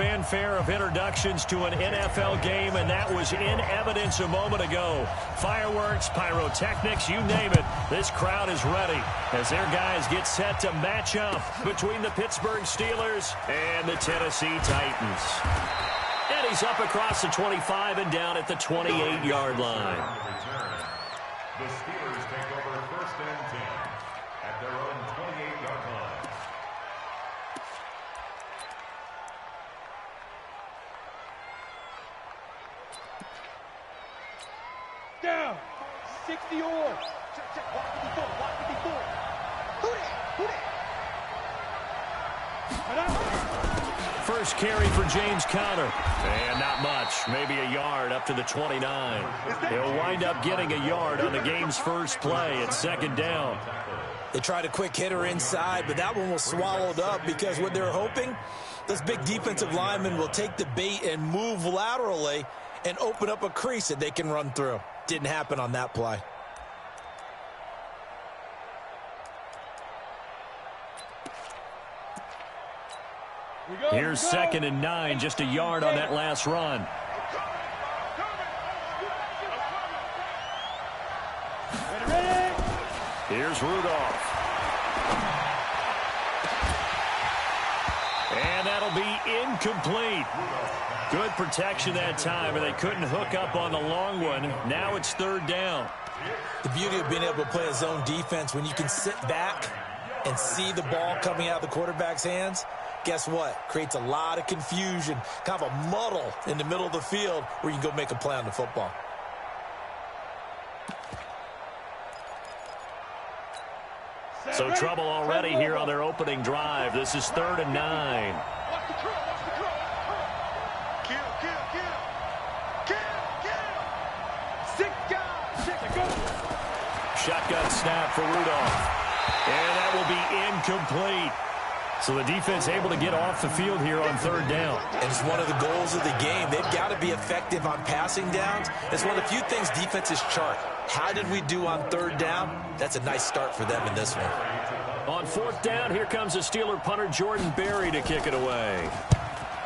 fanfare of introductions to an NFL game, and that was in evidence a moment ago. Fireworks, pyrotechnics, you name it. This crowd is ready as their guys get set to match up between the Pittsburgh Steelers and the Tennessee Titans. And he's up across the 25 and down at the 28-yard line. The Steelers take over 1st and 10 at their own 28-yard line. Down. 60 or. Check. Watch 54. Watch 54. Who that? First carry for James Conner. And not much. Maybe a yard up to the 29. He'll wind up getting a yard on the game's first play at 2nd down. They tried a quick hitter inside, but that one was swallowed up because what they're hoping, those big defensive linemen will take the bait and move laterally and open up a crease that they can run through. Didn't happen on that play. Here's 2nd and 9, just a yard on that last run. Here's Rudolph. And that'll be incomplete. Good protection that time, and they couldn't hook up on the long one. Now it's 3rd down. The beauty of being able to play a zone defense, when you can sit back and see the ball coming out of the quarterback's hands, guess what? Creates a lot of confusion, kind of a muddle in the middle of the field where you can go make a play on the football. So trouble already here on their opening drive. This is 3rd and 9. Shotgun snap for Rudolph. And that will be incomplete. So the defense able to get off the field here on 3rd down. And it's one of the goals of the game. They've got to be effective on passing downs. It's one of the few things defenses chart. How did we do on 3rd down? That's a nice start for them in this one. On 4th down, here comes the Steeler punter Jordan Berry to kick it away.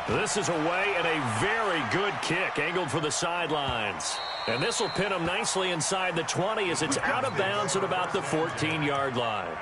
This is away and a very good kick, angled for the sidelines. And this will pin him nicely inside the 20 as it's out of bounds at about the 14-yard line.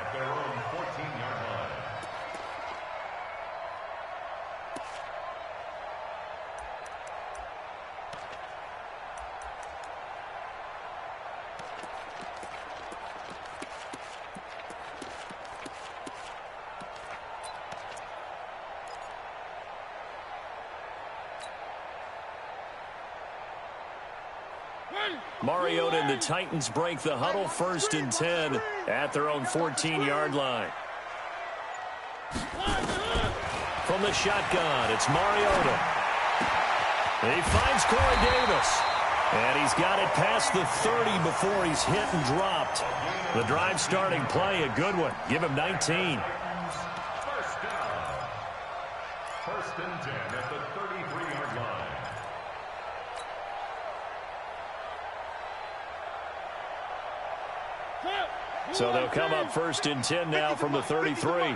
Mariota and the Titans break the huddle, 1st and 10 at their own 14-yard line. From the shotgun, it's Mariota. He finds Corey Davis. And he's got it past the 30 before he's hit and dropped. The drive starting play, a good one. Give him 19. 1st and 10 at the 33-yard line. So they'll come up 1st and 10 now from the 33.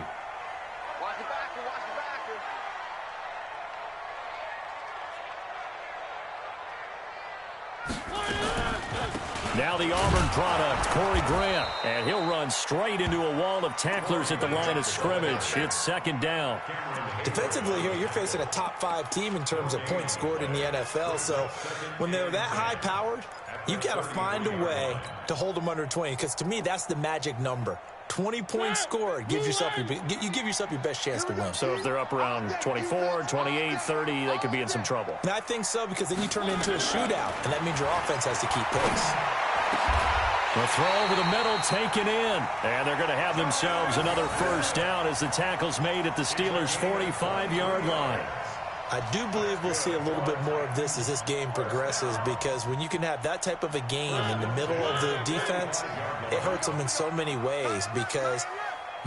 Now the Auburn product, Corey Grant. And he'll run straight into a wall of tacklers at the line of scrimmage. It's 2nd down. Defensively here, you're facing a top 5 team in terms of points scored in the NFL. So when they're that high-powered, you've got to find a way to hold them under 20. Because to me, that's the magic number. 20 points scored, you give yourself your best chance to win. So if they're up around 24, 28, 30, they could be in some trouble. And I think so, because then you turn it into a shootout, and that means your offense has to keep pace. The throw over the middle, taken in. And they're going to have themselves another 1st down as the tackle's made at the Steelers' 45-yard line. I do believe we'll see a little bit more of this as this game progresses, because when you can have that type of a game in the middle of the defense, it hurts them in so many ways, because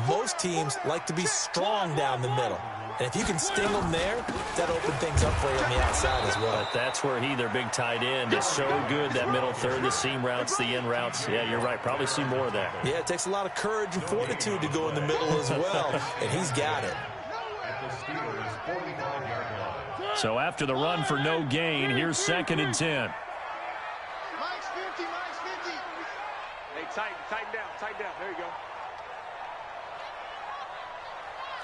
most teams like to be strong down the middle. And if you can sting them there, that opens things up for you on the outside as well. But that's where their big tight end, is so good, that middle third, the seam routes, the in routes. Yeah, you're right. Probably see more of that. Yeah, it takes a lot of courage and fortitude to go in the middle as well, and he's got it. At the Steelers' 45-yard line. So after the run for no gain, here's 2nd and 10. Minus 50, minus 50. Hey, tighten down. There you go.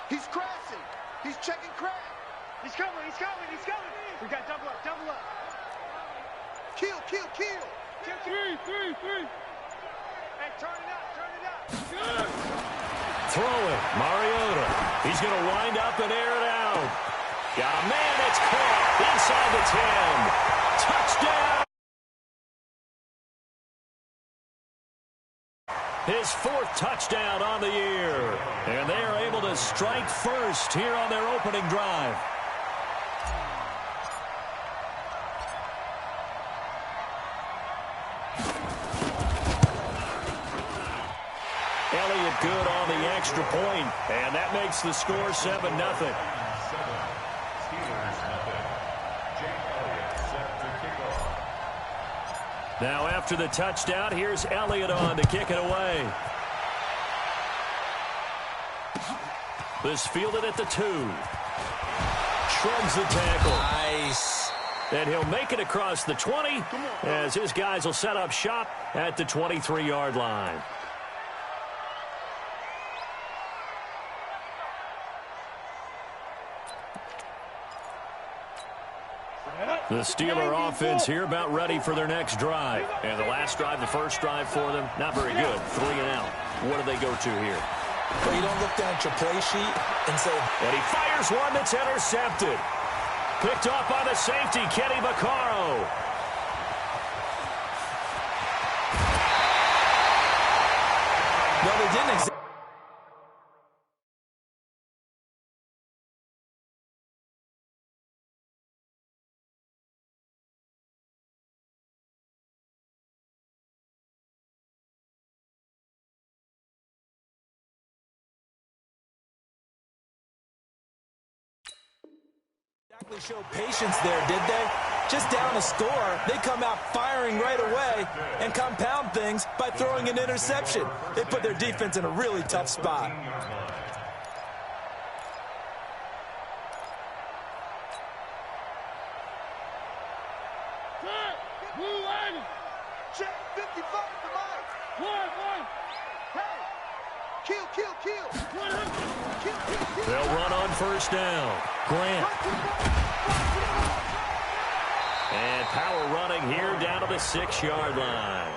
He's crashing. He's checking crash. He's coming. We got double up. Kill. Three. Hey, turn it up. Good. Throw it. Mariota. He's going to wind up and air it out. Got a man. It's caught inside the 10. Touchdown. His 4th touchdown on the year. And they are able to strike first here on their opening drive. Elliott good on the extra point, and that makes the score 7-0. Now after the touchdown, here's Elliott on to kick it away. This fielded at the 2. Shrugs the tackle. Nice. And he'll make it across the 20 as his guys will set up shop at the 23-yard line. The Steeler offense here about ready for their next drive. And the last drive, the first drive for them, not very good. 3 and out. What do they go to here? Well, you don't look down at your play sheet and say... And he fires one that's intercepted. Picked off by the safety, Kenny Vaccaro. Well, they didn't show patience there, did they? Just down a score, they come out firing right away and compound things by throwing an interception. They put their defense in a really tough spot. Check 55 to Mike. One. Hey. Kill. They'll run on first down. Grant. And power running here down to the 6-yard line.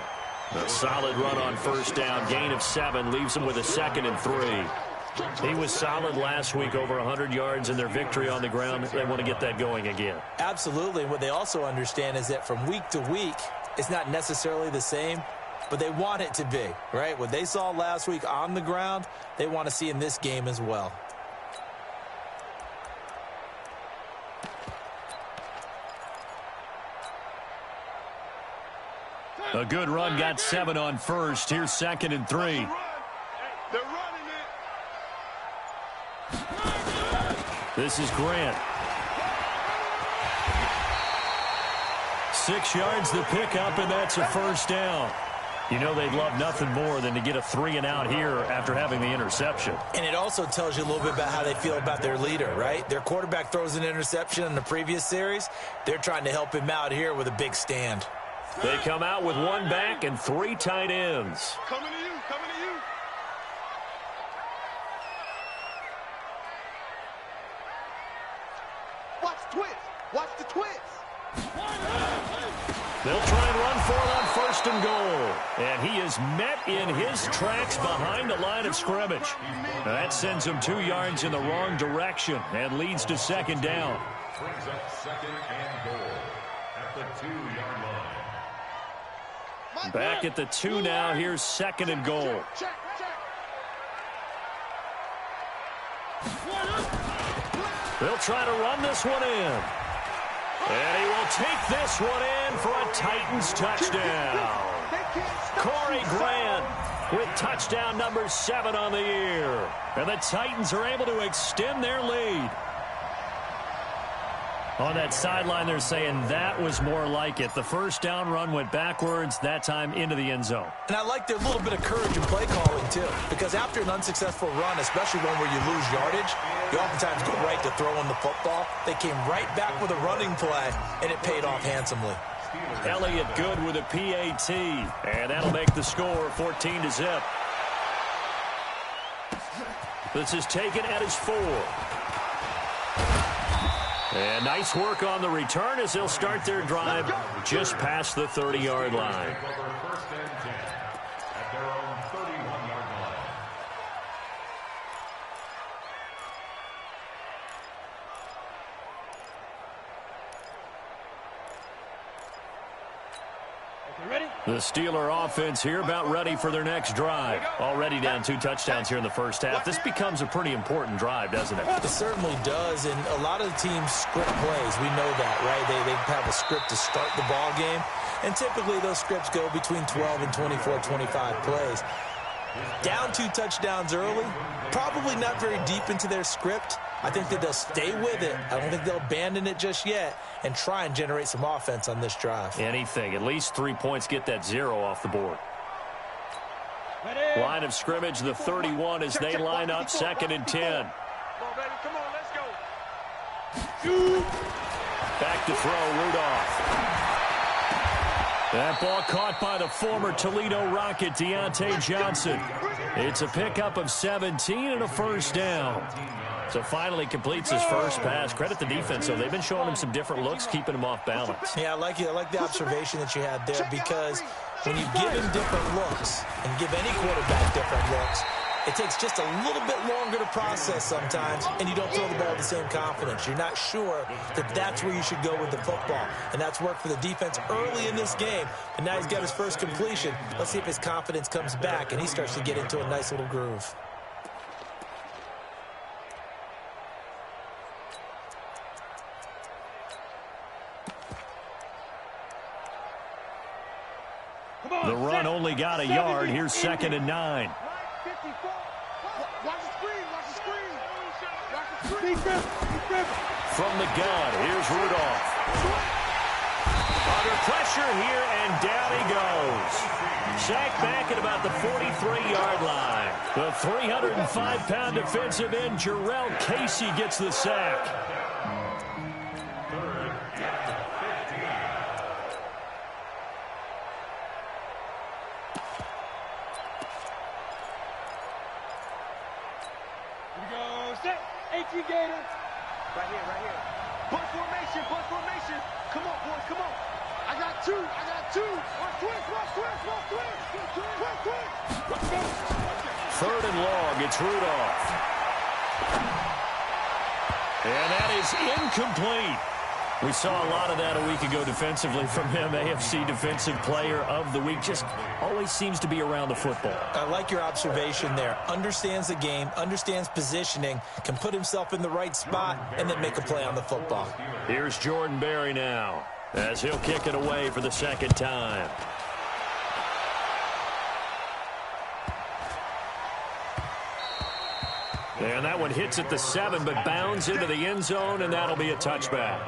A solid run on first down. Gain of 7 leaves them with a 2nd and 3. He was solid last week, over 100 yards in their victory on the ground. They want to get that going again. Absolutely. What they also understand is that from week to week, it's not necessarily the same, but they want it to be, right? What they saw last week on the ground, they want to see in this game as well. A good run, got 7 on first. Here's 2nd and 3. They're running it. This is Grant. 6 yards the pickup, and that's a first down. You know they'd love nothing more than to get a 3 and out here after having the interception. And it also tells you a little bit about how they feel about their leader, right? Their quarterback throws an interception in the previous series. They're trying to help him out here with a big stand. They come out with 1 back and 3 tight ends. Coming to you. Watch the twist. They'll try and run for it on 1st and goal. And he is met in his tracks behind the line of scrimmage. Now that sends him 2 yards in the wrong direction and leads to 2nd down. Brings up 2nd and goal at the 2-yard line. Back at the 2 now. Here's 2nd and goal. Check. They'll try to run this one in. And he will take this one in for a Titans touchdown. Corey Grant with touchdown number 7 on the year. And the Titans are able to extend their lead. On that sideline, they're saying that was more like it. The first down run went backwards, that time into the end zone. And I like their little bit of courage in play calling, too, because after an unsuccessful run, especially one where you lose yardage, you oftentimes go right to throwing the football. They came right back with a running play, and it paid off handsomely. Elliott good with a PAT, and that'll make the score 14-0. This is taken at his 4. And nice work on the return as they'll start their drive just past the 30-yard line. First and 10 at their own 31-yard line. Ready? The Steeler offense here about ready for their next drive. Already down 2 touchdowns here in the first half. This becomes a pretty important drive, doesn't it? It certainly does, and a lot of the teams script plays. We know that, right? They have a script to start the ball game, and typically those scripts go between 12 and 24, 25 plays. Down 2 touchdowns early, probably not very deep into their script. I think that they'll stay with it. I don't think they'll abandon it just yet and try and generate some offense on this drive. Anything. At least 3 points, get that 0 off the board. Ready? Line of scrimmage, the 31 as they line up, 2nd and 10. Come on, baby. Come on, let's go. Back to throw, Rudolph. That ball caught by the former Toledo Rocket, Deontay Johnson. It's a pickup of 17 and a first down. So finally completes his first pass. Credit the defense, though. They've been showing him some different looks, keeping him off balance. Yeah, I like it. I like the observation that you had there, because when you give him different looks and give any quarterback different looks, it takes just a little bit longer to process sometimes, and you don't throw the ball with the same confidence. You're not sure that that's where you should go with the football, and that's worked for the defense early in this game. And now he's got his first completion. Let's see if his confidence comes back and he starts to get into a nice little groove. The run only got a yard. Here's 2nd and 9. Watch the screen. Watch the screen. Watch the screen. From the gun, here's Rudolph. Under pressure here, and down he goes. Sacked back at about the 43-yard line. The 305-pound defensive end, Jarrell Casey, gets the sack. AT Gator. Right here. Bunt formation. Come on, boys, come on. I got two. Watch twist. 3rd and long, it's Rudolph. And that is incomplete. We saw a lot of that a week ago defensively from him. AFC Defensive Player of the Week. Just always seems to be around the football. I like your observation there. Understands the game, understands positioning, can put himself in the right spot, and then make a play on the football. Here's Jordan Berry now, as he'll kick it away for the 2nd time. And that one hits at the 7, but bounds into the end zone, and that'll be a touchback.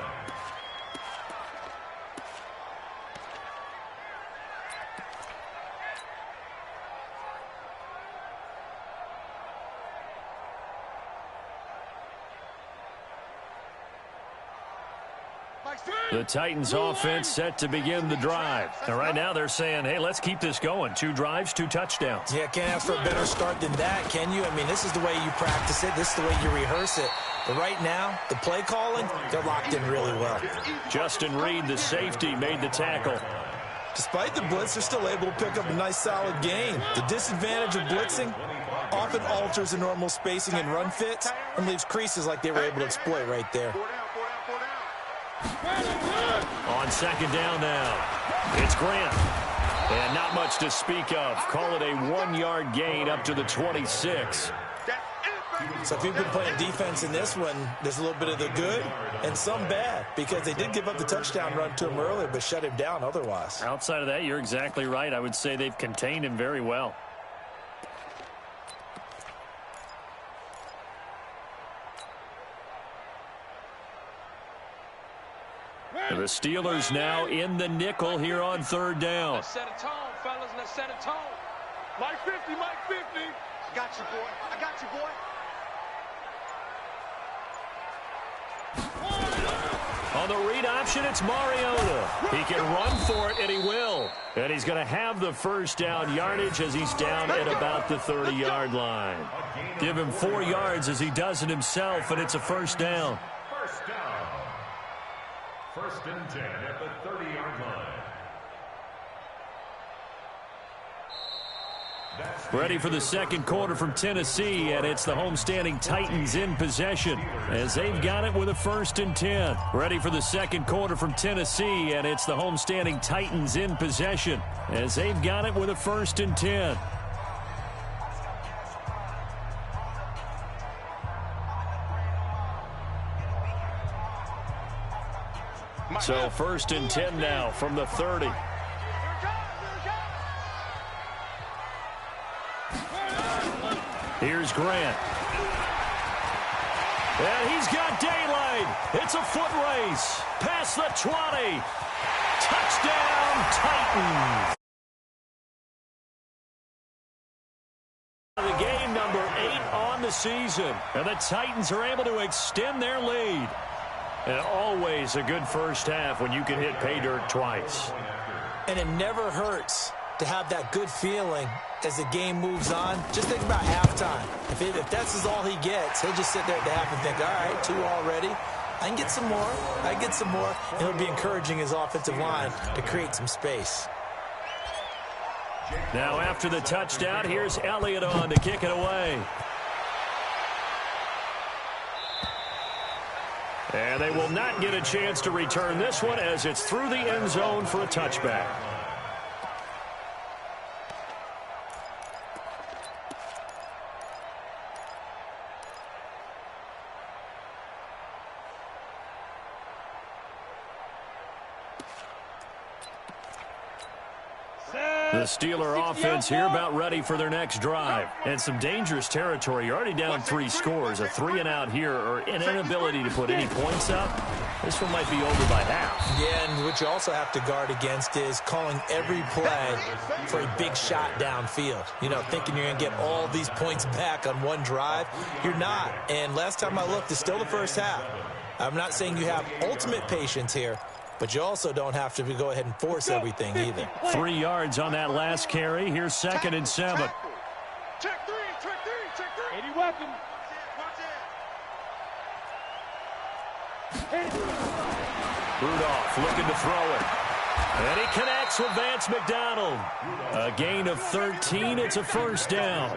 The Titans offense set to begin the drive. And right now they're saying, hey, let's keep this going. 2 drives, 2 touchdowns. Yeah, can't ask for a better start than that, can you? I mean, this is the way you practice it. This is the way you rehearse it. But right now, the play calling, they're locked in really well. Justin Reed, the safety, made the tackle. Despite the blitz, they're still able to pick up a nice, solid gain. The disadvantage of blitzing often alters the normal spacing and run fits and leaves creases like they were able to exploit right there. On 2nd down now, it's Grant. And not much to speak of. Call it a 1-yard gain up to the 26. So if you've been playing defense in this one, there's a little bit of the good and some bad, because they did give up the touchdown run to him earlier but shut him down otherwise. Outside of that, you're exactly right. I would say they've contained him very well. And the Steelers now in the nickel here on third down. Let's set a tone, fellas. Let's set a tone. Mike 50, Mike 50. I got you, boy. I got you, boy. On the read option, it's Mariota. He can run for it, and he will. And he's going to have the first down yardage as he's down at about the 30-yard line. Give him 4 yards as he does it himself, and it's a first down. First down. First and 10 at the 30-yard line. Ready for the second quarter from Tennessee, and it's the homestanding Titans in possession as they've got it with a first and 10. Ready for the second quarter from Tennessee, and it's the homestanding Titans in possession as they've got it with a first and 10. So first and 10 now from the 30. Here's Grant. And he's got daylight. It's a foot race. Past the 20. Touchdown, Titans. The game number 8 on the season. And the Titans are able to extend their lead. And always a good first half when you can hit pay dirt twice. And it never hurts to have that good feeling as the game moves on. Just think about halftime. If that's all he gets, he'll just sit there at the half and think, all right, 2 already. I can get some more. I can get some more. And he'll be encouraging his offensive line to create some space. Now after the touchdown, here's Elliott on to kick it away. And they will not get a chance to return this one as it's through the end zone for a touchback. The Steeler offense here about ready for their next drive. And some dangerous territory. You're already down 3 scores. A 3-and-out here or an inability to put any points up. This one might be over by half. Yeah, and what you also have to guard against is calling every play for a big shot downfield. You know, thinking you're going to get all these points back on one drive. You're not. And last time I looked, it's still the first half. I'm not saying you have ultimate patience here, but you also don't have to go ahead and force everything either. 3 yards on that last carry. Here's 2nd and 7. Check 3, check 3, check 3. 80 weapon. Rudolph looking to throw it. And he connects with Vance McDonald. A gain of 13. It's a first down.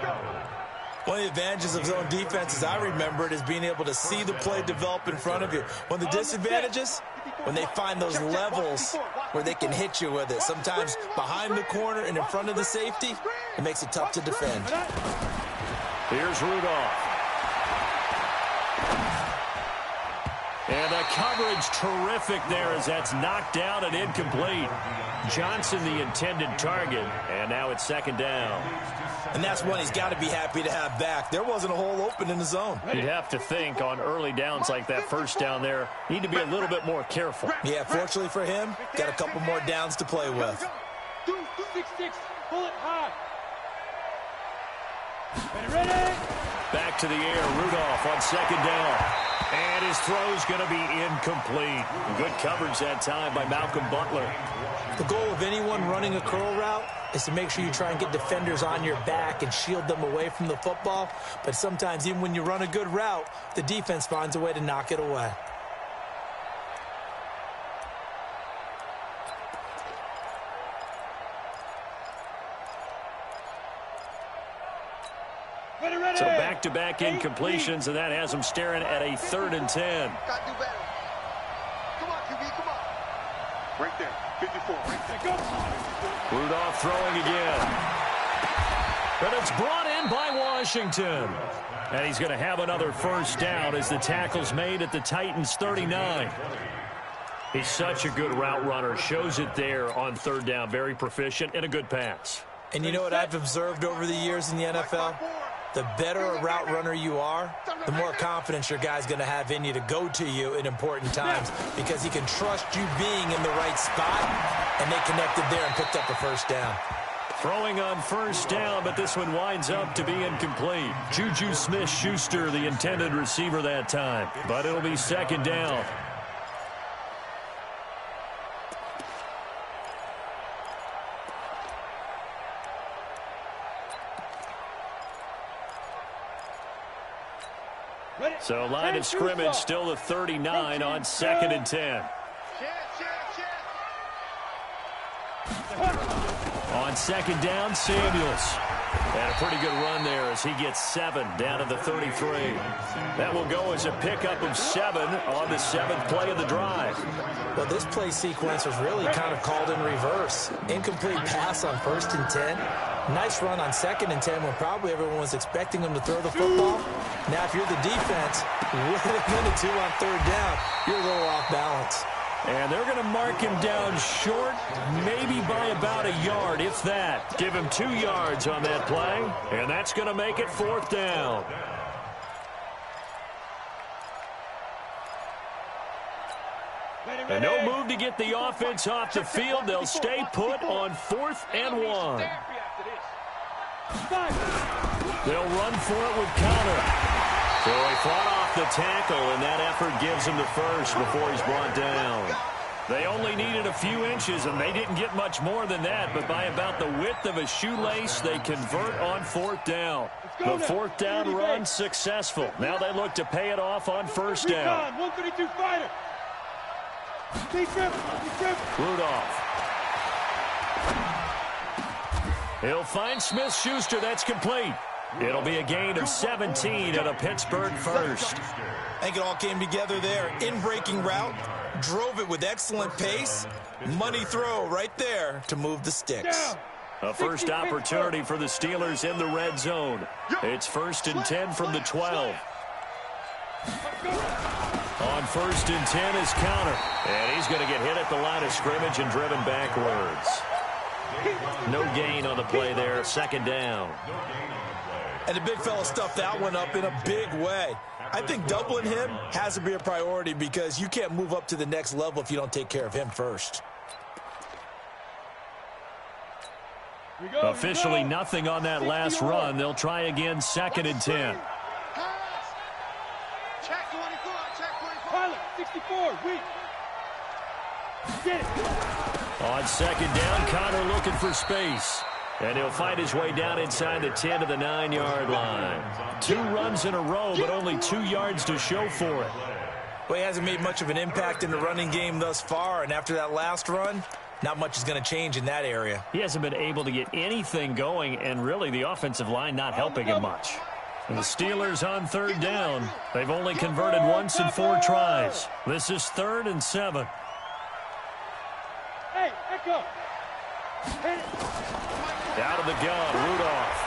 One of the advantages of zone defense, as I remember it, is being able to see the play develop in front of you. One of the disadvantages, when they find those levels where they can hit you with it. Sometimes behind the corner and in front of the safety, it makes it tough to defend. Here's Rudolph. And the coverage terrific there as that's knocked down and incomplete. Johnson the intended target, and now it's 2nd down. And that's one he's got to be happy to have back. There wasn't a hole open in the zone. You'd have to think on early downs like that first down there, need to be a little bit more careful. Yeah, fortunately for him, got a couple more downs to play with. 6-6, pull it high. Ready? Back to the air, Rudolph on 2nd down. And his throw's going to be incomplete. Good coverage that time by Malcolm Butler. The goal of anyone running a curl route is to make sure you try and get defenders on your back and shield them away from the football. But sometimes even when you run a good route, the defense finds a way to knock it away. So back-to-back incompletions, and that has them staring at a 3rd and 10. Got to do better. Come on, QB, come on. Right there, 54, right there. Go. Rudolph throwing again. But it's brought in by Washington. And he's going to have another first down as the tackle's made at the Titans' 39. He's such a good route runner. Shows it there on 3rd down. Very proficient and a good pass. And you know what I've observed over the years in the NFL? the better a route runner you are, the more confidence your guy's going to have in you to go to you in important times because he can trust you being in the right spot, and they connected there and picked up a first down. Throwing on first down, but this one winds up to be incomplete. Juju Smith-Schuster, the intended receiver that time, but it'll be second down. So line of scrimmage still the 39 on 2nd and 10. On 2nd down, Samuels. And a pretty good run there as he gets 7 down to the 33. That will go as a pickup of 7 on the 7th play of the drive. Well, this play sequence was really kind of called in reverse. Incomplete pass on 1st and 10. Nice run on 2nd and 10 when probably everyone was expecting him to throw the football. Now, if you're the defense, what are they going to do on 3rd down? You're a little off balance. And they're going to mark him down short, maybe by about a yard, if that. Give him 2 yards on that play, and that's going to make it 4th down. And no move to get the offense off the field. They'll stay put on 4th and 1. They'll run for it with Connor. So he fought off the tackle, and that effort gives him the first before he's brought down. They only needed a few inches, and they didn't get much more than that, but by about the width of a shoelace, they convert on 4th down. The 4th down run successful. Now they look to pay it off on 1st down. 132 fighter. Rudolph. He'll find Smith-Schuster. That's complete. It'll be a gain of 17 and a Pittsburgh first. I think it all came together there. In-breaking route, drove it with excellent pace. Money throw right there to move the sticks. A first opportunity for the Steelers in the red zone. It's 1st and 10 from the 12. On 1st and 10 is Counter. And he's going to get hit at the line of scrimmage and driven backwards. No gain on the play there. 2nd down. And the big fella stuffed that one up in a big way. I think doubling him has to be a priority because you can't move up to the next level if you don't take care of him first. Officially nothing on that last run. They'll try again 2nd and 10. Check 24, check 24. Pilot, 64, weak. Get it. On 2nd down, Connor looking for space. And he'll find his way down inside the 10 to the 9-yard line. 2 runs in a row, but only 2 yards to show for it. Well, he hasn't made much of an impact in the running game thus far, and after that last run, not much is going to change in that area. He hasn't been able to get anything going, and really the offensive line not helping him much. And the Steelers on 3rd down. They've only converted once in 4 tries. This is 3rd and 7. Hey, Echo. Out of the gun, Rudolph.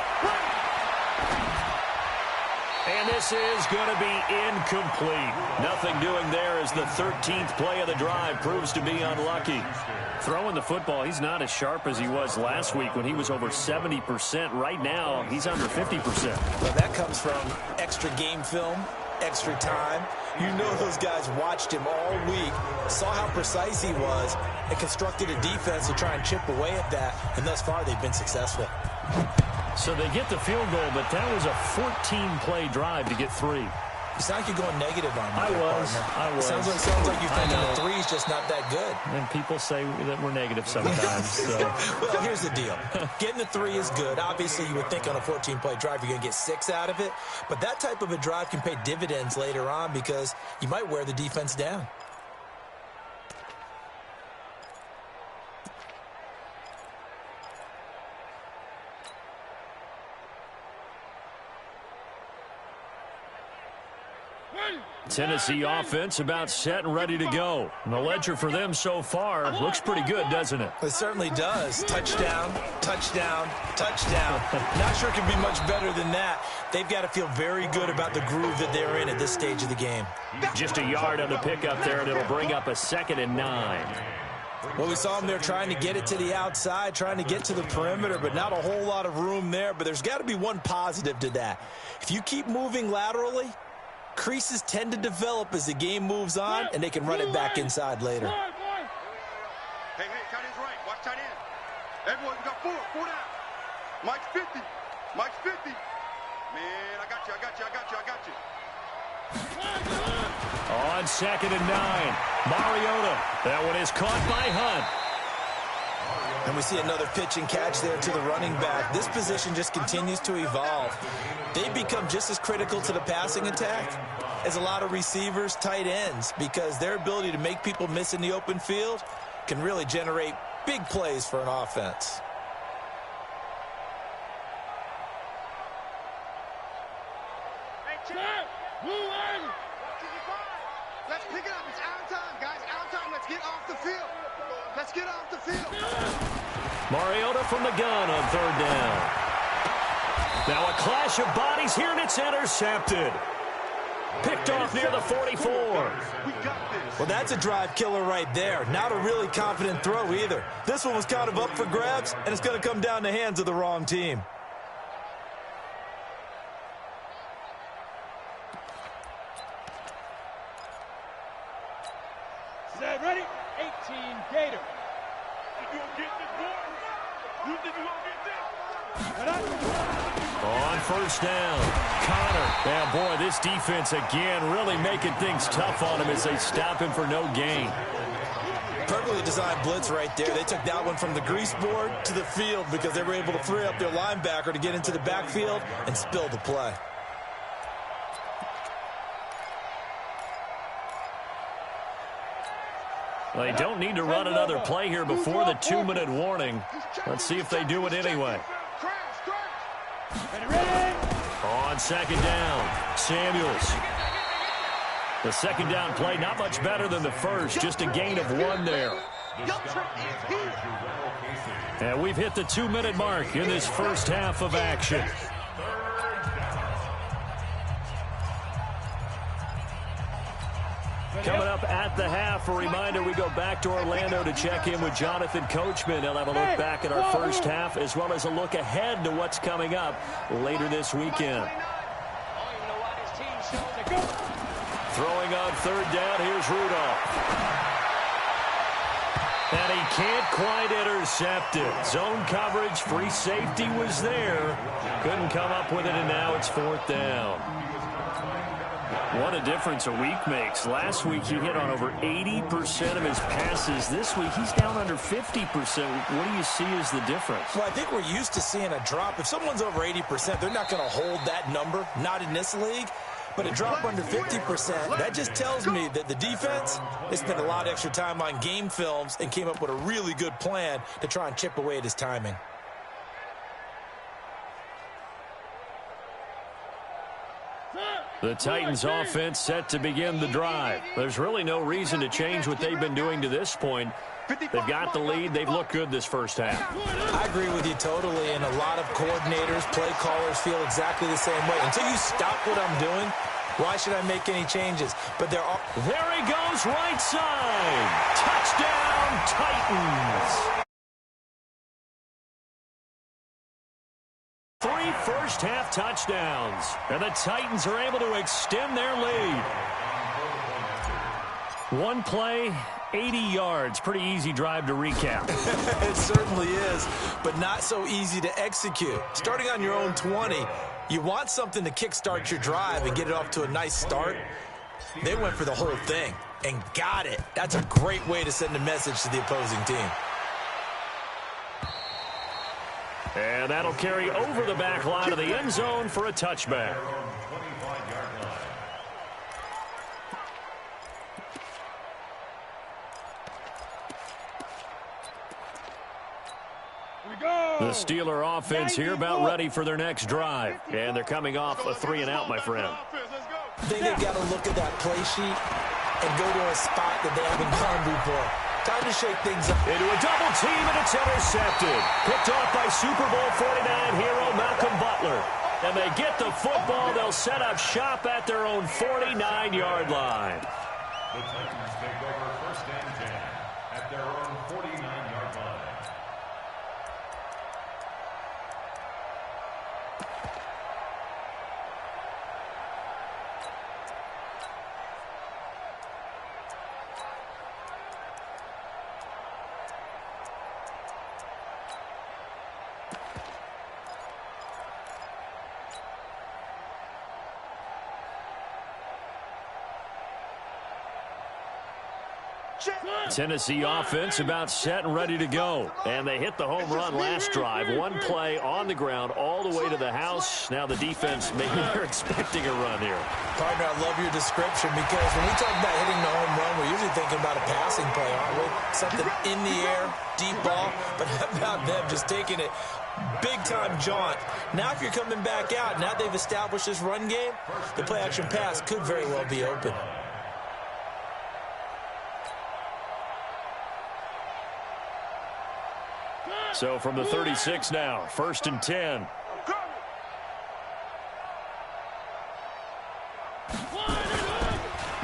And this is going to be incomplete. Nothing doing there as the 13th play of the drive proves to be unlucky. Throwing the football, he's not as sharp as he was last week when he was over 70%. Right now, he's under 50%. Well, that comes from extra game film, extra time. You know those guys watched him all week, saw how precise he was, and constructed a defense to try and chip away at that, and thus far they've been successful. So they get the field goal, but that was a 14-play drive to get 3. You sound like you're going negative on me. I was. It sounds like you're thinking the 3's just not that good. And people say that we're negative sometimes. So. Well, here's the deal. Getting the 3 is good. Obviously, you would think on a 14-play drive you're going to get 6 out of it. But that type of a drive can pay dividends later on because you might wear the defense down. Tennessee offense about set and ready to go. And the ledger for them so far looks pretty good, doesn't it? It certainly does. Touchdown, touchdown, touchdown. Not sure it can be much better than that. They've got to feel very good about the groove that they're in at this stage of the game. Just a yard on the pickup there, and it'll bring up a 2nd and 9. Well, we saw him there trying to get it to the outside, trying to get to the perimeter, but not a whole lot of room there. But there's got to be one positive to that. If you keep moving laterally, creases tend to develop as the game moves on, and they can run it back inside later. Hey, tight end's right. Watch tight end. Everyone, we got four down. Mike's 50. Mike's 50. Man, I got you. On 2nd and 9, Mariota. That one is caught by Hunt. And we see another pitch and catch there to the running back. This position just continues to evolve. They become just as critical to the passing attack as a lot of receivers, tight ends, because their ability to make people miss in the open field can really generate big plays for an offense. Let's pick it up. It's out of time, guys. Out of time. Let's get off the field. Let's get off the field. Mariota from the gun on 3rd down. Now a clash of bodies here, and it's intercepted. Picked off near the 44. We got this. Well, that's a drive killer right there. Not a really confident throw either. This one was kind of up for grabs, and it's going to come down the hands of the wrong team. Is that ready? 18 Gator. You gonna get this, boy? You think you gonna get this? On 1st down, Connor. Now, boy, this defense again really making things tough on him as they stop him for no gain. Perfectly designed blitz right there. They took that one from the grease board to the field because they were able to free up their linebacker to get into the backfield and spill the play. They don't need to run another play here before the 2-minute warning. Let's see if they do it anyway. On 2nd down, Samuels. The 2nd down play, not much better than the first, just a gain of 1 there. And we've hit the 2-minute mark in this first half of action. Coming up at the half, a reminder, we go back to Orlando to check in with Jonathan Coachman. He'll have a look back at our first half as well as a look ahead to what's coming up later this weekend. Throwing on 3rd down, here's Rudolph. And he can't quite intercept it. Zone coverage, free safety was there. Couldn't come up with it, and now it's 4th down. What a difference a week makes. Last week he hit on over 80% of his passes. This week he's down under 50%. What do you see as the difference? Well, I think we're used to seeing a drop. If someone's over 80%, they're not going to hold that number, not in this league. But a drop under 50%, that just tells me that the defense, they spent a lot of extra time on game films and came up with a really good plan to try and chip away at his timing. The Titans offense set to begin the drive. There's really no reason to change what they've been doing to this point. They've got the lead. They've looked good this first half. I agree with you totally, and a lot of coordinators, play callers feel exactly the same way. Until you stop what I'm doing, why should I make any changes? But there he goes, right side. Touchdown, Titans. 3 first-half touchdowns, and the Titans are able to extend their lead. 1 play, 80 yards. Pretty easy drive to recap. It certainly is, but not so easy to execute. Starting on your own 20, you want something to kickstart your drive and get it off to a nice start. They went for the whole thing and got it. That's a great way to send a message to the opposing team. And that'll carry over the back line of the end zone for a touchback. The Steeler offense here about ready for their next drive. And they're coming off a 3-and-out, my friend. I think they've got to look at that play sheet and go to a spot that they haven't gone before. Time to shake things up. Into a double team, and it's intercepted. Picked off by Super Bowl 49 hero Malcolm Butler. And they get the football. They'll set up shop at their own 49-yard line. The Titans take over 1st and 10 at their own Tennessee offense about set and ready to go. And they hit the home run last drive. One play on the ground all the way to the house. Now the defense, maybe they're expecting a run here. Partner, I love your description because when we talk about hitting the home run, we're usually thinking about a passing play, aren't we? Something in the air, deep ball. But how about them just taking it big-time jaunt? Now if you're coming back out, now they've established this run game, the play-action pass could very well be open. So from the 36 now, 1st and 10.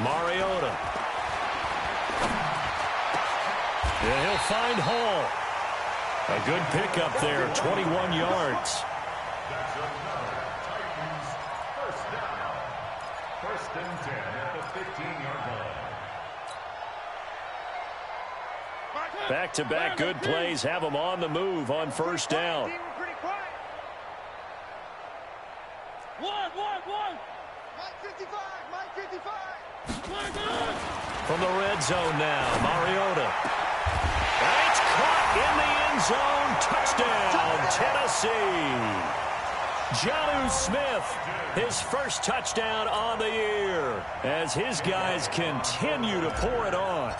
Mariota. And he'll find Hall. A good pickup there, 21 yards. That's another Titans first down. 1st and 10 at the 15-yard line. Back-to-back good plays have them on the move on 1st down. From the red zone now, Mariota. And it's caught in the end zone. Touchdown, Tennessee. Jonnu Smith, his first touchdown on the year as his guys continue to pour it on.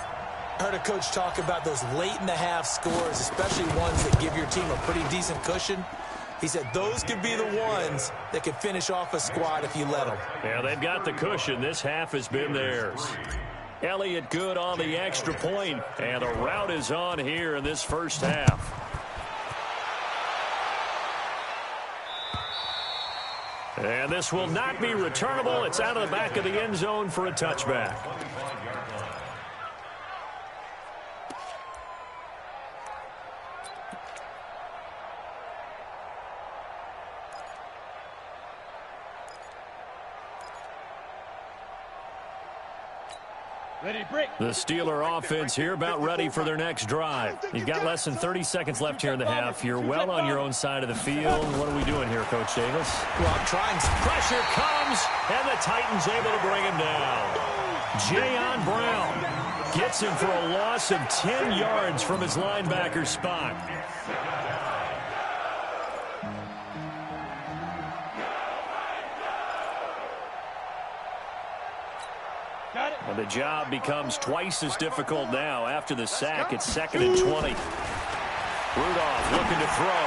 I heard a coach talk about those late-in-the-half scores, especially ones that give your team a pretty decent cushion. He said those could be the ones that could finish off a squad if you let them. Yeah, they've got the cushion. This half has been theirs. Elliott good on the extra point, and the route is on here in this first half. And this will not be returnable. It's out of the back of the end zone for a touchback. The Steeler offense here about ready for their next drive. You've got less than 30 seconds left here in the half. You're well on your own side of the field. What are we doing here, Coach Davis? Well, I'm trying. Pressure comes, and the Titans able to bring him down. Jayon Brown gets him for a loss of 10 yards from his linebacker spot. And the job becomes twice as difficult now. After the sack, it's 2nd and 20. Rudolph looking to throw.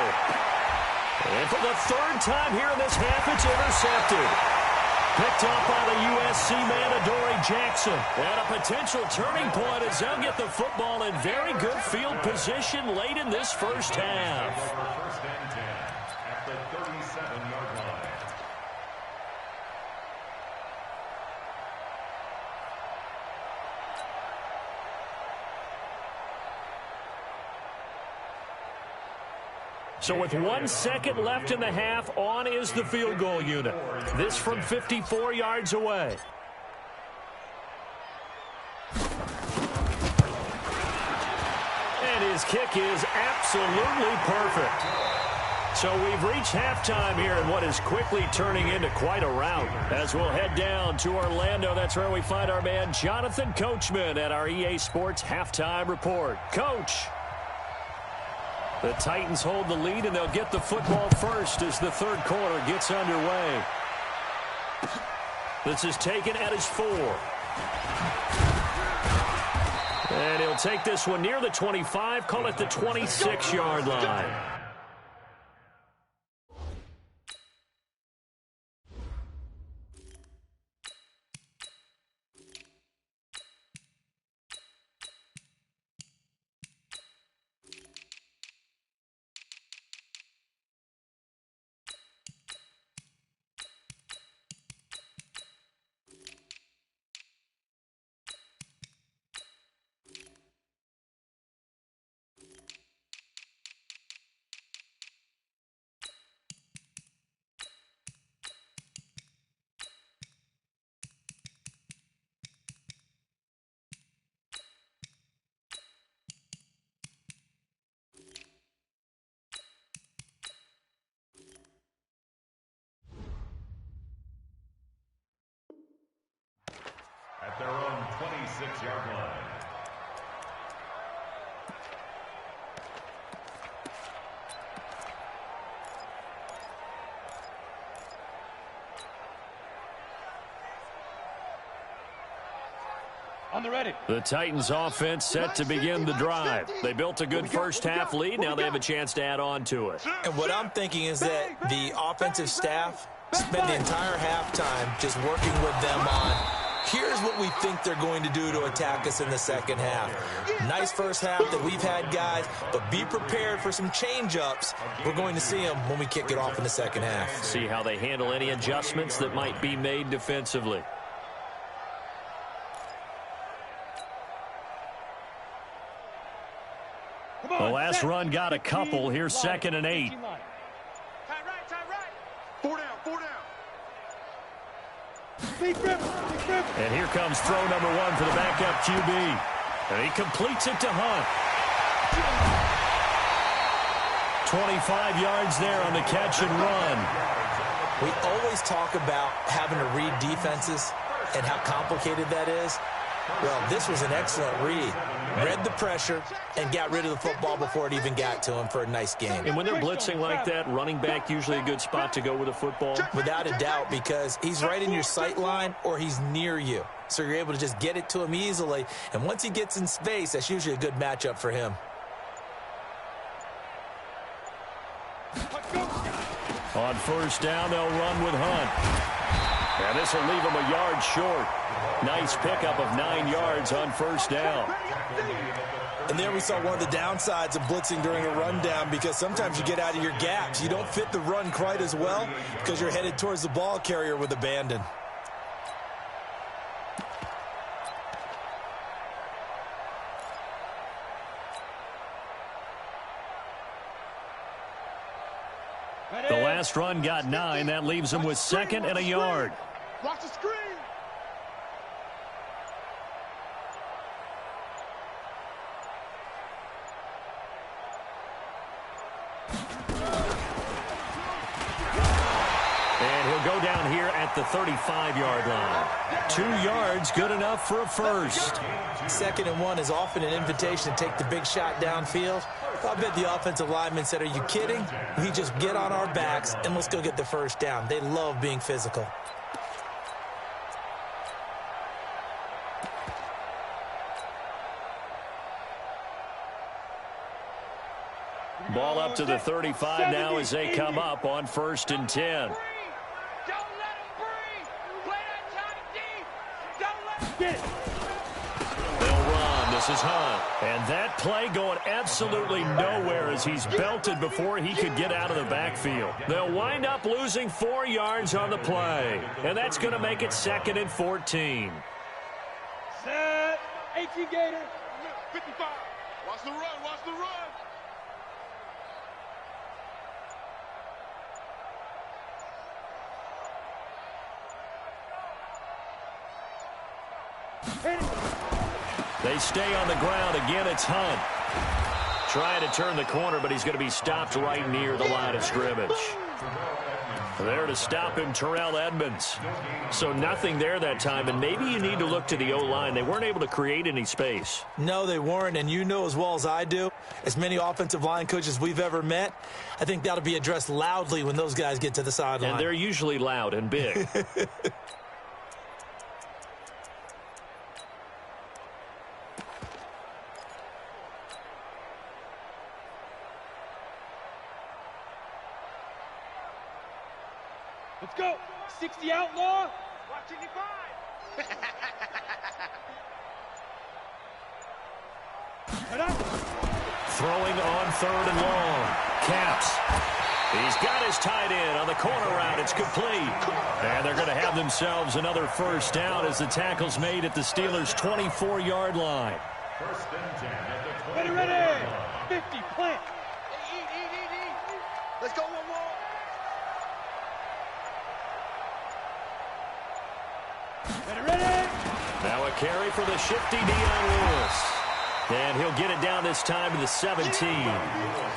And for the 3rd time here in this half, it's intercepted. Picked up by the USC man, Adoree Jackson. And a potential turning point as they'll get the football in very good field position late in this first half. 1st and 10 at the 37-yard line. So with 1 second left in the half, on is the field goal unit. This from 54 yards away. And his kick is absolutely perfect. So we've reached halftime here in what is quickly turning into quite a rout. As we'll head down to Orlando, that's where we find our man Jonathan Coachman at our EA Sports Halftime Report. Coach. The Titans hold the lead, and they'll get the football first as the 3rd quarter gets underway. This is taken at his 4. And he'll take this one near the 25, call it the 26-yard line. On the ready. The Titans offense set to begin the drive. They built a good first half lead. Now they have a chance to add on to it. And what I'm thinking is that the offensive staff spend the entire halftime just working with them on, here's what we think they're going to do to attack us in the second half. Nice first half that we've had, guys, but be prepared for some change-ups. We're going to see them when we kick it off in the second half. See how they handle any adjustments that might be made defensively. The last run got a couple. Here's 2nd and 8. Tie right. 4 down. Big rip. And here comes throw number 1 for the backup QB. And he completes it to Hunt. 25 yards there on the catch and run. We always talk about having to read defenses and how complicated that is. Well, this was an excellent read. Read the pressure and got rid of the football before it even got to him for a nice game. And when they're blitzing like that, running back usually a good spot to go with the football? Without a doubt, because he's right in your sight line or he's near you. So you're able to just get it to him easily. And once he gets in space, that's usually a good matchup for him. On first down, they'll run with Hunt. And this will leave him a yard short. Nice pickup of 9 yards on first down. And there we saw one of the downsides of blitzing during a rundown, because sometimes you get out of your gaps. You don't fit the run quite as well because you're headed towards the ball carrier with abandon. The last run got 9. That leaves him with 2nd and a yard. Watch the screen. And he'll go down here at the 35-yard line. 2 yards, good enough for a first. 2nd and 1 is often an invitation to take the big shot downfield. I bet the offensive lineman said, are you kidding? We just get on our backs and let's go get the first down. They love being physical. Ball up to the 35 now as they come up on 1st and 10. They'll run. This is Hunt. And that play going absolutely nowhere as he's belted before he could get out of the backfield. They'll wind up losing 4 yards on the play. And that's going to make it 2nd and 14. Set. 18 Gator. 55. Watch the run. Watch the run. They stay on the ground. Again, it's Hunt. Trying to turn the corner, but he's going to be stopped right near the line of scrimmage. There to stop him, Terrell Edmonds. So nothing there that time, and maybe you need to look to the O-line. They weren't able to create any space. No, they weren't, and you know as well as I do, as many offensive line coaches we've ever met, I think that'll be addressed loudly when those guys get to the sideline. And they're usually loud and big. Let's go. 60 outlaw. Watch 85. Throwing on 3rd and long. Caps. He's got his tight end on the corner route. It's complete. And they're going to have themselves another first down as the tackle's made at the Steelers' 24-yard line. 1st and 10 at the 20. Ready. 50. Plant. Eat. Let's go one more. Ready. Now a carry for the shifty Dion Lewis. And he'll get it down this time to the 17.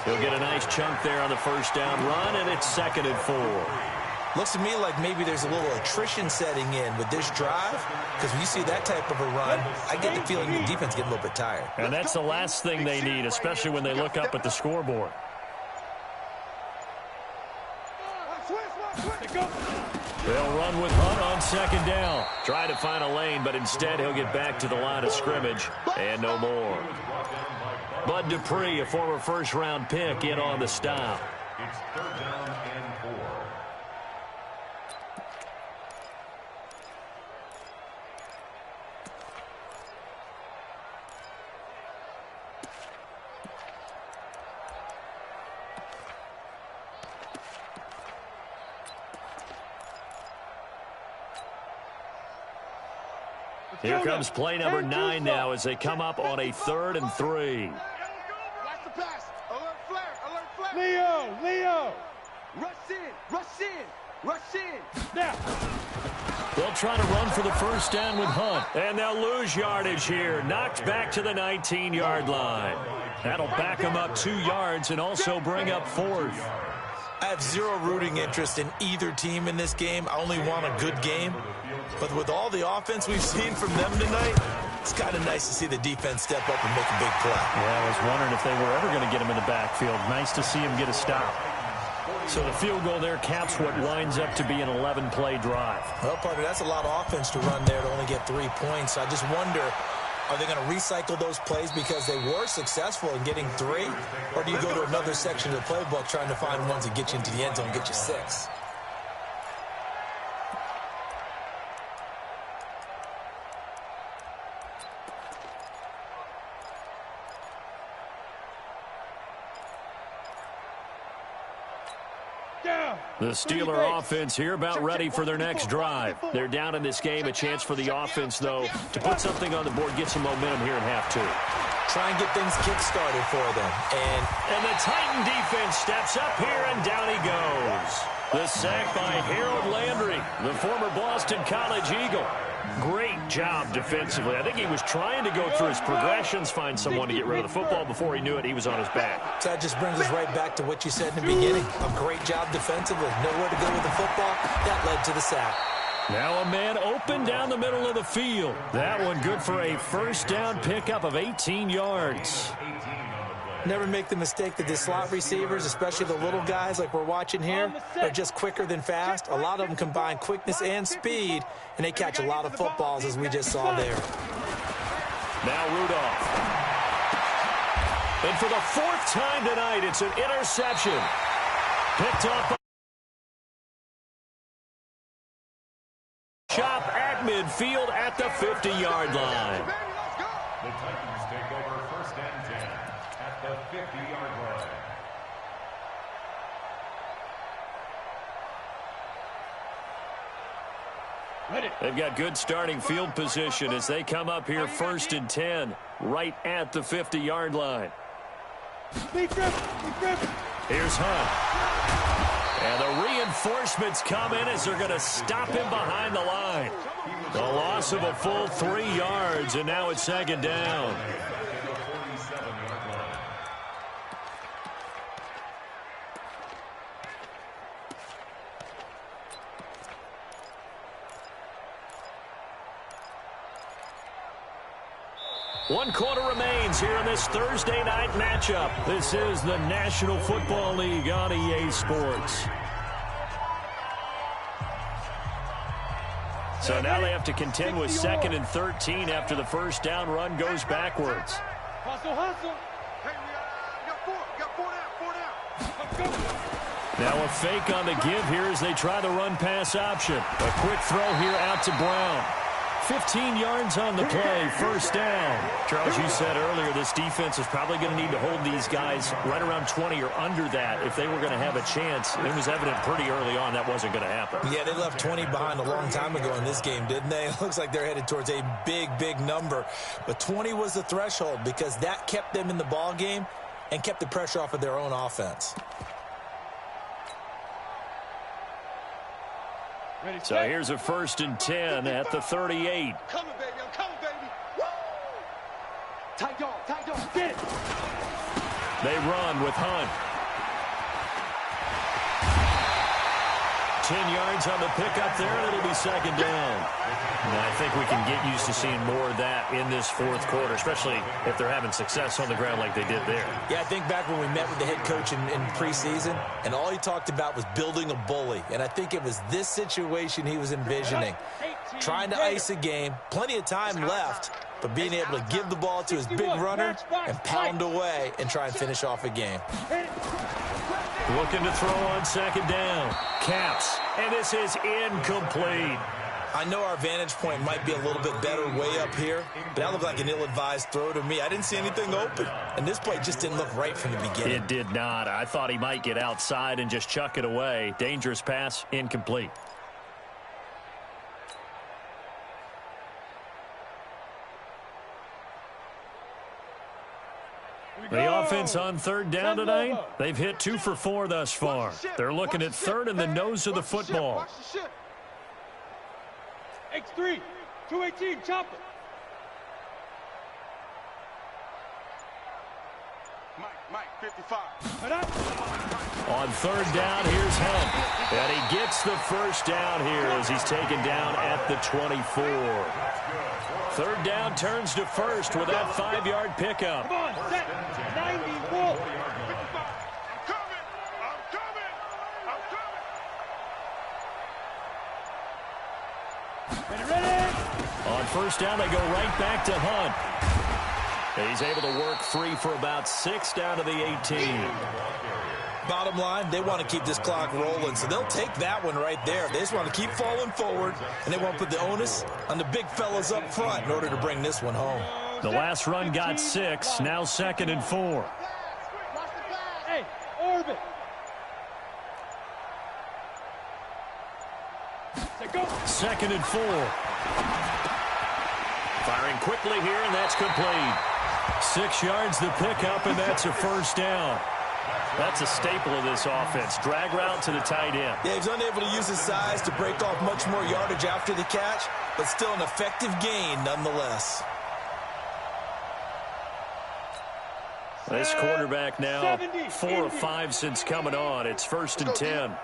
He'll get a nice chunk there on the first down run, and it's 2nd and 4. Looks to me like maybe there's a little attrition setting in with this drive, because when you see that type of a run, I get the feeling the defense getting a little bit tired. And that's the last thing they need, especially when they look up at the scoreboard. They'll run with Hunt on second down. Try to find a lane, but instead he'll get back to the line of scrimmage and no more. Bud Dupree, a former first-round pick, in on the stop. It's third down and 4. Here comes play number 9 now as they come up on a 3rd and 3. Watch the pass. Alert flare. Alert flare. Leo. Rush in. Now. They'll try to run for the first down with Hunt. And they'll lose yardage here. Knocked back to the 19-yard line. That'll back them up 2 yards and also bring up 4th. I have zero rooting interest in either team in this game. I only want a good game. But with all the offense we've seen from them tonight, it's kind of nice to see the defense step up and make a big play. Yeah, I was wondering if they were ever going to get him in the backfield. Nice to see him get a stop. So the field goal there caps what winds up to be an 11-play drive. Well, partner, that's a lot of offense to run there to only get 3 points. I just wonder, are they going to recycle those plays because they were successful in getting 3? Or do you go to another section of the playbook trying to find ones that get you into the end zone and get you 6? The Steeler offense here about ready for their next drive. They're down in this game. A chance for the offense, though, to put something on the board, get some momentum here in half 2. Try and get things kick-started for them. And the Titan defense steps up here, and down he goes. The sack by Harold Landry, the former Boston College Eagle. Great job defensively. I think he was trying to go through his progressions, find someone to get rid of the football. Before he knew it, he was on his back. So that just brings us right back to what you said in the beginning. A great job defensively. Nowhere to go with the football. That led to the sack. Now a man open down the middle of the field. That one good for a first down pickup of 18 yards. Never make the mistake that the slot receivers, especially the little guys like we're watching here, are just quicker than fast. A lot of them combine quickness and speed, and they catch a lot of footballs, as we just saw there. Now Rudolph. And for the 4th time tonight, it's an interception. Picked up. Shop at midfield at the 50-yard line. The Titans take over first and 10 at the 50-yard line. They've got good starting field position as they come up here first and 10 right at the 50-yard line. Here's Hunt. And the reinforcements come in as they're going to stop him behind the line. The loss of a full 3 yards, and now it's second down. One quarter remains here in this Thursday night matchup. This is the National Football League on EA Sports. So now they have to contend with 2nd and 13 after the first down run goes backwards. Hustle. Hey, we got 4 down. Now a fake on the give here as they try the run-pass option. A quick throw here out to Brown. 15 yards on the play, first down. Charles, you said earlier this defense is probably going to need to hold these guys right around 20 or under that if they were going to have a chance. It was evident pretty early on that wasn't going to happen. Yeah, they left 20 behind a long time ago in this game, didn't they? It looks like they're headed towards a big number. But 20 was the threshold because that kept them in the ball game and kept the pressure off of their own offense. So here's a first and 10 at the 38. I'm coming, baby. Woo! Tight dog. Get it. They run with Hunt. 10 yards on the pickup there, and it'll be second down. And I think we can get used to seeing more of that in this fourth quarter, especially if they're having success on the ground like they did there. Yeah, I think back when we met with the head coach in preseason, and all he talked about was building a bully. And I think it was this situation he was envisioning. Trying to ice a game, plenty of time left, but being able to give the ball to his big runner and pound away and try and finish off a game. Looking to throw on second down. Caps, and this is incomplete. I know our vantage point might be a little bit better way up here, but that looked like an ill-advised throw to me. I didn't see anything open, and this play just didn't look right from the beginning. It did not. I thought he might get outside and just chuck it away. Dangerous pass, incomplete. The offense on third down tonight, they've hit 2 for 4 thus far. They're looking at third and the nose of the football. X3, 218, chopper. Mike, 55. On third down, here's Hunt. And he gets the first down here as he's taken down at the 24. Third down turns to first with that 5-yard pickup. Come on, set. 94. On first down, they go right back to Hunt. He's able to work free for about 6 down to the 18. Bottom line, they want to keep this clock rolling, so they'll take that one right there. They just want to keep falling forward, and they won't put the onus on the big fellas up front in order to bring this one home. The last run got 6, now 2nd and 4. Hey, orbit. Go. 2nd and 4. Firing quickly here, and that's complete. 6 yards the pickup, and that's a first down. That's a staple of this offense. Drag route to the tight end. Yeah, he's unable to use his size to break off much more yardage after the catch, but still an effective gain nonetheless. This quarterback now 4 of 5 since coming on. It's 1st and 10.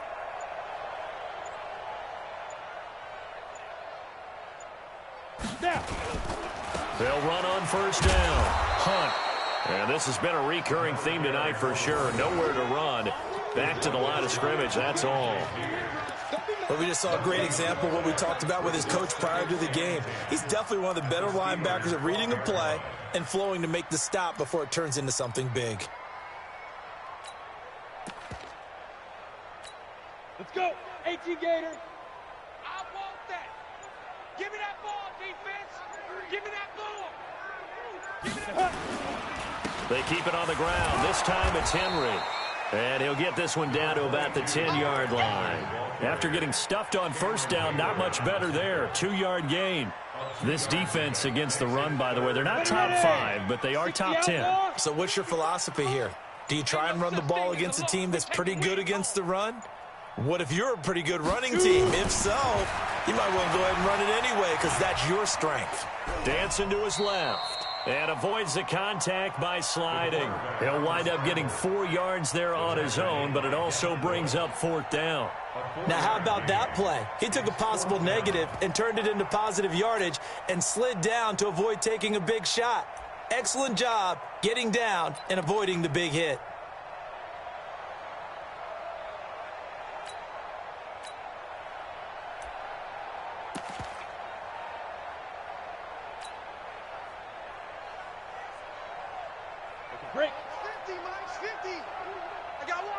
They'll run on first down. Hunt. And this has been a recurring theme tonight for sure. Nowhere to run. Back to the line of scrimmage, that's all. Well, we just saw a great example of what we talked about with his coach prior to the game. He's definitely one of the better linebackers at reading a play and flowing to make the stop before it turns into something big. Let's go. 18 Gator. I want that. Give me that ball, defense. Give me that ball. Give me that ball. They keep it on the ground. This time it's Henry. And he'll get this one down to about the 10-yard line. After getting stuffed on first down, not much better there. 2-yard gain. This defense against the run, by the way, they're not top 5, but they are top 10. So what's your philosophy here? Do you try and run the ball against a team that's pretty good against the run? What if you're a pretty good running team? If so, you might want to go ahead and run it anyway because that's your strength. Dancing to his left. And avoids the contact by sliding. He'll wind up getting 4 yards there on his own, but it also brings up 4th down. Now, how about that play? He took a possible negative and turned it into positive yardage and slid down to avoid taking a big shot. Excellent job getting down and avoiding the big hit. Break. 50, Mike, 50. I got one.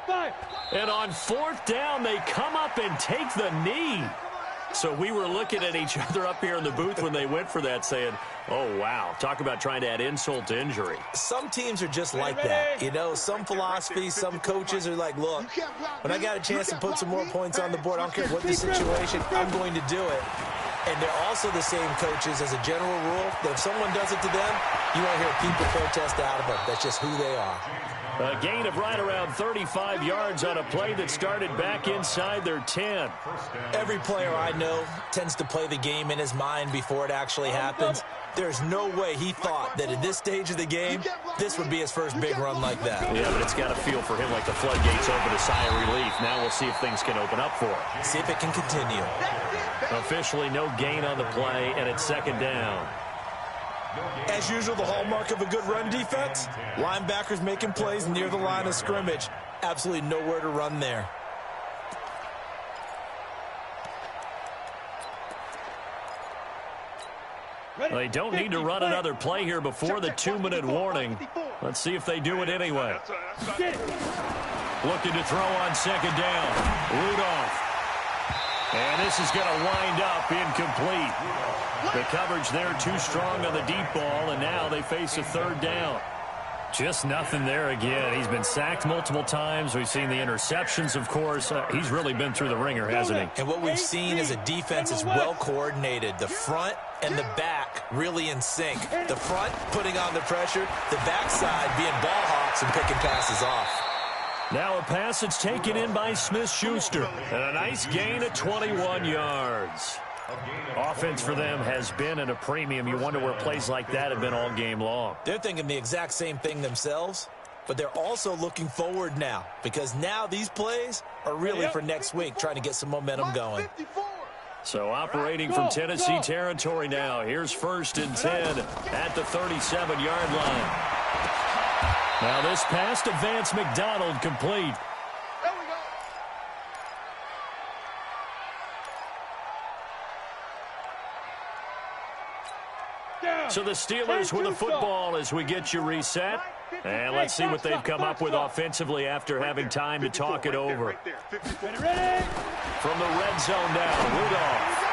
Five. And on 4th down, they come up and take the knee. So we were looking at each other up here in the booth when they went for that saying, oh, wow, talk about trying to add insult to injury. Some teams are just like that. You know, some philosophies, some coaches are like, look, when I got a chance to put some more points on the board, I don't care what the situation, I'm going to do it. And they're also the same coaches as a general rule that if someone does it to them, you won't hear people protest out of them. That's just who they are. A gain of right around 35 yards on a play that started back inside their 10. Every player I know tends to play the game in his mind before it actually happens. There's no way he thought that at this stage of the game, this would be his first big run like that. Yeah, but it's got to feel for him like the floodgates open, a sigh of relief. Now we'll see if things can open up for him. See if it can continue. Officially no gain on the play, and it's second down. As usual, the hallmark of a good run defense, linebackers making plays near the line of scrimmage. Absolutely nowhere to run there. They don't need to run another play here before the 2-minute warning. Let's see if they do it anyway. Looking to throw on second down. Rudolph. And this is going to wind up incomplete. The coverage there too strong on the deep ball, and now they face a third down. Just nothing there again. He's been sacked multiple times. We've seen the interceptions, of course. He's really been through the ringer, hasn't he? And what we've seen is a defense is well coordinated. The front and the back really in sync. The front putting on the pressure, the backside being ball hawks and picking passes off. Now a pass that's taken in by Smith-Schuster. And a nice gain of 21 yards. Offense for them has been at a premium. You wonder where plays like that have been all game long. They're thinking the exact same thing themselves, but they're also looking forward now because now these plays are really for next week, trying to get some momentum going. So operating from Tennessee territory now. Here's 1st and 10 at the 37-yard line. Now this pass to Vance McDonald complete. So the Steelers with the football as we get you reset. And let's see what they've come up with offensively after having time to talk it over. From the red zone now, Rudolph.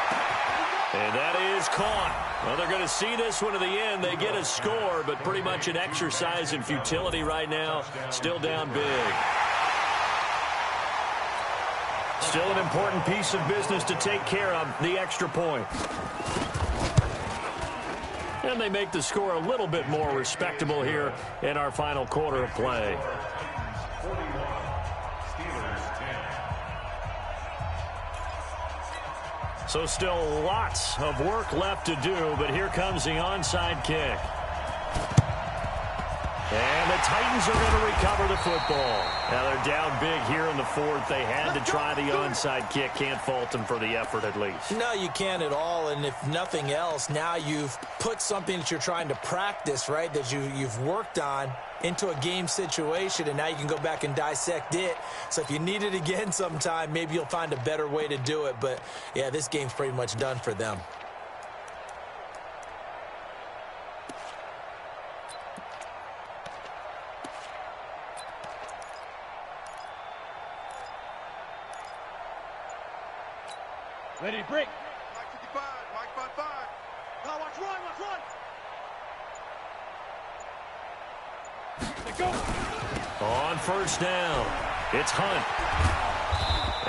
And that is caught. Well, they're going to see this one to the end. They get a score, but pretty much an exercise in futility right now. Still down big. Still an important piece of business to take care of, the extra point. And they make the score a little bit more respectable here in our final quarter of play. So still lots of work left to do, but here comes the onside kick. And the Titans are going to recover the football. Now they're down big here in the 4th. They had to try the onside kick. Can't fault them for the effort at least. No, you can't at all. And if nothing else, now you've put something that you're trying to practice, right, that you've worked on into a game situation, and now you can go back and dissect it. So if you need it again sometime, maybe you'll find a better way to do it. But, yeah, this game's pretty much done for them. Ready to break. Mike 55, Mike 55. Now watch run, watch run. Let's go. On 1st down, it's Hunt.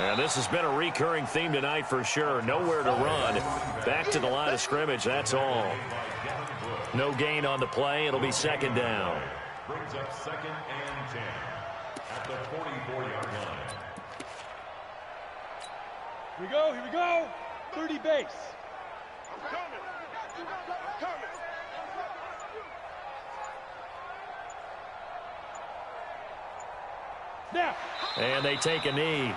And this has been a recurring theme tonight for sure. Nowhere to run. Back to the line of scrimmage, that's all. No gain on the play. It'll be 2nd down. Brings up 2nd and 10 at the 44-yard line. Here we go, here we go. 30 base. I'm coming. I'm coming. Now. And they take a knee.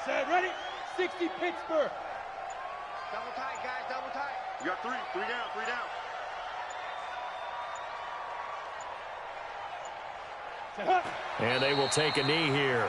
Set, ready? 60 Pittsburgh. Double tight, guys, double tight. We got three down, 3 down. And they will take a knee here.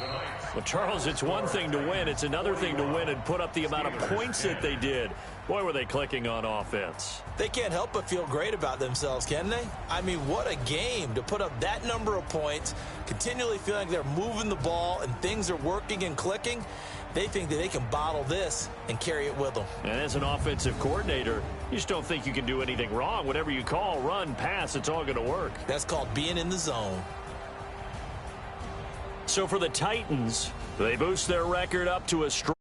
Well, Charles, it's one thing to win. It's another thing to win and put up the amount of points that they did. Boy, were they clicking on offense. They can't help but feel great about themselves, can they? I mean, what a game to put up that number of points, continually feeling like they're moving the ball and things are working and clicking. They think that they can bottle this and carry it with them. And as an offensive coordinator, you just don't think you can do anything wrong. Whatever you call, run, pass, it's all going to work. That's called being in the zone. So for the Titans, they boost their record up to a strong